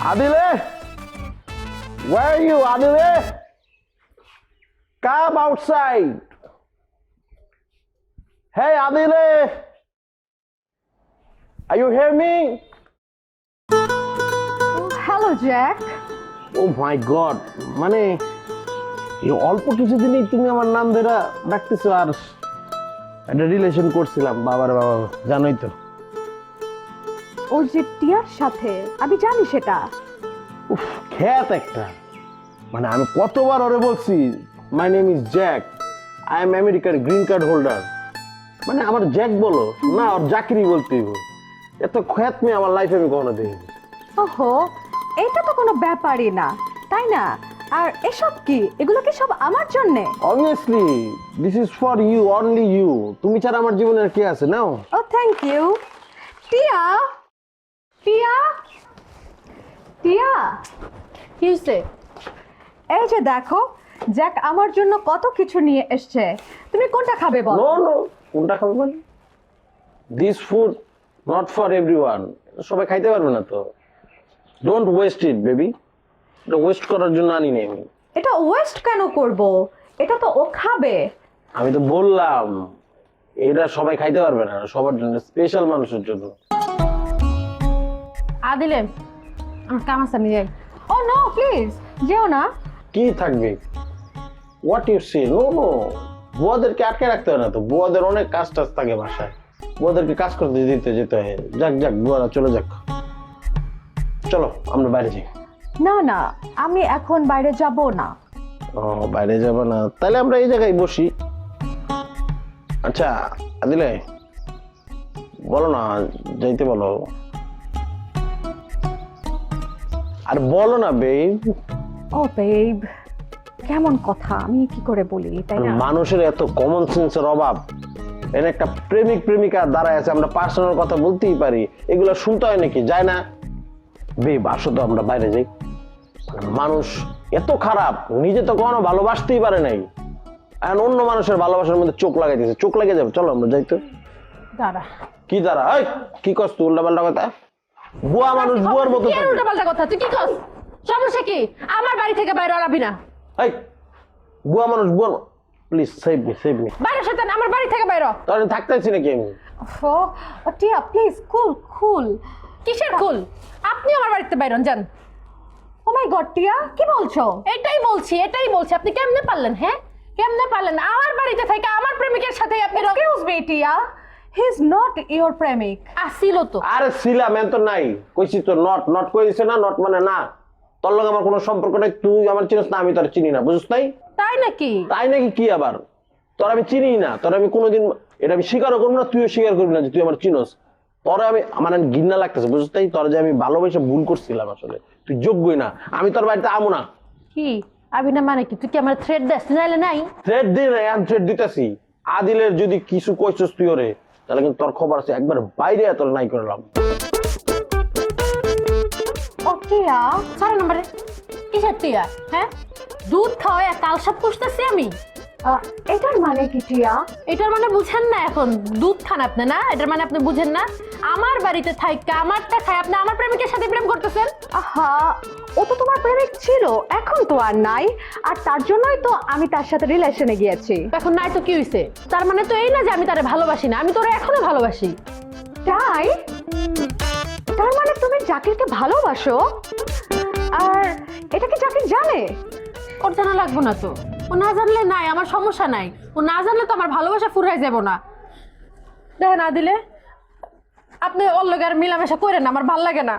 Adile? Where are you, Adile? Come outside. Hey, Adile. Are you hear me? Hello Jack. Oh my God. মানে এই অল্প কিছুদিনই তুমি আমার নাম ধরে ডাকতেছো আর একটা রিলেশন করছিলাম বাবার বাবা জানোই তো। ওর যে টিয়ার সাথে আমি জানি সেটা। উফ খ্যাত একটা মানে আমি কতবার ওরে বলছি my name is Jack I am আমেরিকার গ্রিন কার্ড হোল্ডার মানে আমার জ্যাক বলো না ওর জাকিরি বলতে এত খ্যাত মেয়ে আমার লাইফে আমি কখনো দেখিনি। ওহো এটা তো কোনো ব্যাপারই না তাই না? আর এসব কি এগুলো কি সব আমার জন্য? Obviously this is for you only you তুমি ছাড়া আমার জীবনে আর কে আছে নাও। ও থ্যাংক ইউ। টিয়া টিয়া টিয়া কি হয়েছে? এই যে দেখো জ্যাক আমার জন্য কত কিছু নিয়ে এসছে, তুমি কোনটা খাবে বলো? নো নো কোনটা খাবে মানে this food not for everyone সবাই খাইতে পারবে না তো ডোন্ট ওয়েস্ট ইট বেবি এটা ওয়েস্ট করার জন্য আনি নি আমি। এটা ওয়েস্ট কেন করব? এটা তো ও খাবে। আমি তো বললাম এটা সবাই খাইতে পারবে না সবার জন্য স্পেশাল মানুষের জন্য। আদিলে আমার কাম আছে আমি যাই। ও নো প্লিজ যেও না। কি থাকবে what you say no no বুয়াদেরকে আটকে রাখতে হয় না তো বুয়াদের অনেক কাজ টাজ থাকে বাসায় বুয়াদেরকে কাজ করতে দিতে যেতে হয় যাক যাক বুয়ারা চলে যাক চলো আমরা বাইরে যাই। না না আমি এখন বাইরে যাব না। ও বাইরে যাব না তাহলে আমরা এই জায়গায় বসি। আচ্ছা আদিলে বলো না যাইতে বলো আর বলো না বেব। ও বেব কেমন কথা আমি কি করে বলি তাই না? মানুষের এত কমন সেন্সের অভাব এর একটা প্রেমিক প্রেমিকা দাঁড়ায় আছে আমরা পার্সোনাল কথা বলতেই পারি এগুলো শুনতে হয় নাকি যায় না বেব আসো তো আমরা বাইরে যাই। মানুষ এত খারাপ নিজে তো কখনো ভালোবাসতেই পারে নাই এখন অন্য মানুষের ভালোবাসার মধ্যে চোখ লাগাইতেছে চোখ লেগে যাবে চলো আমরা যাই তো। দাঁড়া কি দাঁড়া এই কি করছ তুই উল্টা পাল্টা কথা বুয়া মানুষ বুয়ার মতো কি উল্টা পাল্টা কথা তুই কি কস? সমস্যা কি? আমার বাড়ি থেকে বাইরে আলাবি না। এই বুয়া মানুষ বুয়া প্লিজ সেভ মি বাইরে শয়তান আমার বাড়ি থেকে বাইরে। তাহলে থাকতেছি নাকি আমি ও টিয়া প্লিজ কুল কুল। কিসের কুল? আপনি আমার বাড়িতে বাইরন যান। ও মাই গড টিয়া কি বলছো? এটাই বলছি আপনি কেমনে পারলেন? হ্যাঁ কেমনে পারলেন আমার বাড়িতে থেকে আমার প্রেমিকের সাথে আপনি এক্সকিউজ মি টিয়া হি ইজ নট ইওর প্রেমিক। আসিল তো আরে ছিলাম এত নাই কইছি তো নট কইছে না নট মানে না তোর লগে আমার কোনো সম্পর্ক নাই তুই আমার চিনিস না আমি তোর চিনি না বুঝছ তাই তাই নাকি? তাই নাকি কি আবার তোর আমি চিনি না তোর আমি কোনোদিন এটা আমি স্বীকারও করবো না তুইও স্বীকার করবি না যে তুই আমার চিনস তোর আমি আমার ঘৃণা লাগতেছে বুঝছ তাই তোর যে আমি ভালোবেসে ভুল করছিলাম আসলে তুই যোগ্যই না আমি তোর বাড়িতে আমু না। কি আবি না মানে কি তুই কি আমার থ্রেড দেস নাইলে নাই? থ্রেড দিই না আমি থ্রেড দিতেছি আদিলের যদি কিছু কইছস তুই ওরে তাহলে কিন্তু তোর খবর আছে একবার বাইরে তোর নাই করলাম। ও টিয়া সারা নাম্বারে কিসের টিয়া? হ্যাঁ দুধ খাওয়ায় কালসাপ পুষতেছি আমি। এটার মানে কি টিয়া? এটার মানে বুঝেন না এখন দুধ খান আপনি না এটার মানে আপনি বুঝেন না আমার বাড়িতে থাইকা আমারটা খায় আপনি আমার প্রেমিকের সাথে প্রেম করতেছেন। আহা ও তো তোমার প্রেমিক ছিল এখন তো আর নাই আর তার জন্যই তো আমি তার সাথে রিলেশনে গিয়েছি। এখন নাই তো কি হইছে? তার মানে তো এই না যে আমি তারে ভালোবাসি না আমি তোরে এখনো ভালোবাসি। তাই তার মানে তুমি জাকিরকে ভালোবাসো আর এটা কি জাকির জানে? ওর জানা লাগবো না তো ও না জানলে নাই আমার সমস্যা নাই ও না জানলে তো আমার ভালোবাসা ফুরাই যাব না। দেখেন না দিলে আপনি ওর লগে আর মিলামেশা করেন না আমার ভাল লাগে না।